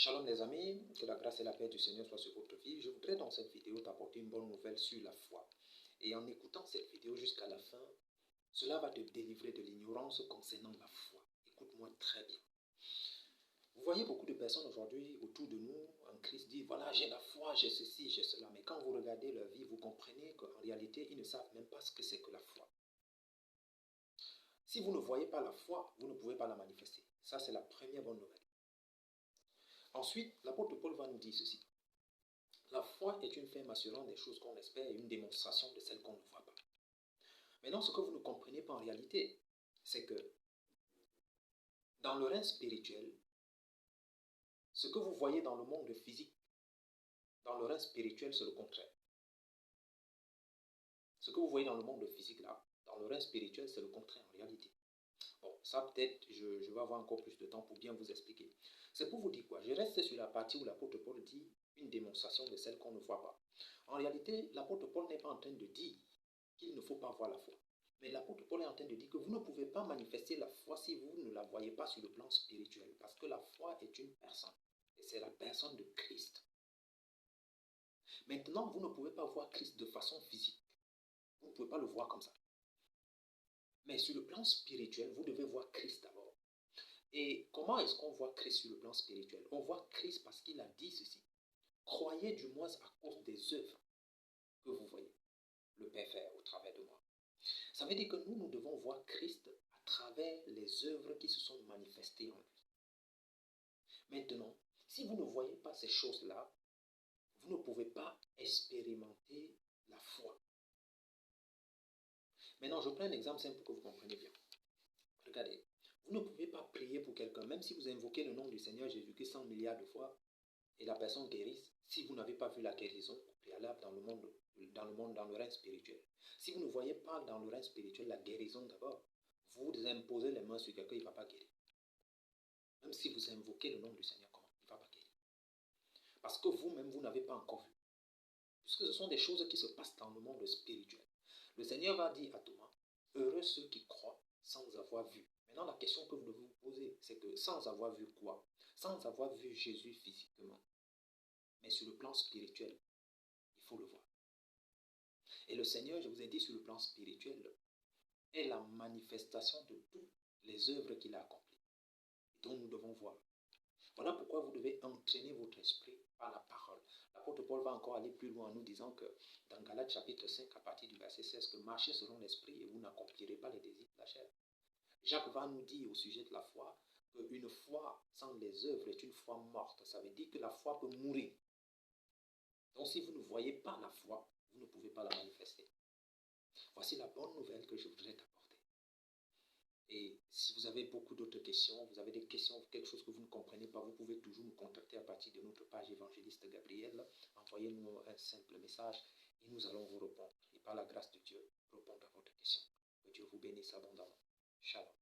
Shalom les amis, que la grâce et la paix du Seigneur soient sur votre vie. Je voudrais dans cette vidéo t'apporter une bonne nouvelle sur la foi. Et en écoutant cette vidéo jusqu'à la fin, cela va te délivrer de l'ignorance concernant la foi. Écoute-moi très bien. Vous voyez beaucoup de personnes aujourd'hui autour de nous en Christ dire, voilà, j'ai la foi, j'ai ceci, j'ai cela. Mais quand vous regardez leur vie, vous comprenez qu'en réalité, ils ne savent même pas ce que c'est que la foi. Si vous ne voyez pas la foi, vous ne pouvez pas la manifester. Ça, c'est la première bonne nouvelle. Ensuite, l'apôtre Paul va nous dire ceci. La foi est une ferme assurance des choses qu'on espère et une démonstration de celles qu'on ne voit pas. Maintenant, ce que vous ne comprenez pas en réalité, c'est que dans le règne spirituel, ce que vous voyez dans le monde physique, dans le règne spirituel, c'est le contraire. Ce que vous voyez dans le monde physique là, dans le règne spirituel, c'est le contraire en réalité. Bon, ça peut-être, je vais avoir encore plus de temps pour bien vous expliquer. C'est pour vous dire quoi? Je reste sur la partie où l'apôtre Paul dit une démonstration de celle qu'on ne voit pas. En réalité, l'apôtre Paul n'est pas en train de dire qu'il ne faut pas voir la foi. Mais l'apôtre Paul est en train de dire que vous ne pouvez pas manifester la foi si vous ne la voyez pas sur le plan spirituel. Parce que la foi est une personne. Et c'est la personne de Christ. Maintenant, vous ne pouvez pas voir Christ de façon physique. Vous ne pouvez pas le voir comme ça. Mais sur le plan spirituel, vous devez voir Christ d'abord. Et comment est-ce qu'on voit Christ sur le plan spirituel? On voit Christ parce qu'il a dit ceci. Croyez du moins à cause des œuvres que vous voyez le Père faire au travers de moi. Ça veut dire que nous devons voir Christ à travers les œuvres qui se sont manifestées en lui. Maintenant, si vous ne voyez pas ces choses-là, vous ne pouvez pas expérimenter la foi. Maintenant, je prends un exemple simple pour que vous compreniez bien. Regardez, vous ne pouvez pas prier pour quelqu'un, même si vous invoquez le nom du Seigneur Jésus-Christ 100 milliards de fois, et la personne guérisse, si vous n'avez pas vu la guérison préalable dans le règne spirituel. Si vous ne voyez pas dans le règne spirituel la guérison d'abord, vous imposez les mains sur quelqu'un, il ne va pas guérir. Même si vous invoquez le nom du Seigneur, comment? Il ne va pas guérir. Parce que vous-même, vous n'avez pas encore vu. Puisque ce sont des choses qui se passent dans le monde spirituel. Le Seigneur va dire à Thomas, heureux ceux qui croient sans avoir vu. Maintenant, la question que vous devez vous poser, c'est que sans avoir vu quoi? Sans avoir vu Jésus physiquement. Mais sur le plan spirituel, il faut le voir. Et le Seigneur, je vous ai dit, sur le plan spirituel, est la manifestation de toutes les œuvres qu'il a accomplies, dont nous devons voir. Voilà pourquoi vous devez entraîner votre esprit par la parole. L'apôtre Paul va encore aller plus loin en nous disant que dans Galates chapitre 5, à partir du verset 16, que marchez selon l'esprit et vous n'accomplirez pas les désirs de la chair. Jacques va nous dire au sujet de la foi qu'une foi sans les œuvres est une foi morte. Ça veut dire que la foi peut mourir. Donc si vous ne voyez pas la foi, vous ne pouvez pas la manifester. Voici la bonne nouvelle que je voudrais t'apporter. Et si vous avez beaucoup d'autres questions, vous avez des questions, quelque chose que vous ne comprenez pas, vous pouvez toujours nous contacter à partir de notre page évangéliste Gabriel. Envoyez-nous un simple message et nous allons vous répondre. Et par la grâce de Dieu, répondre à votre question. Que Dieu vous bénisse abondamment. Shalom.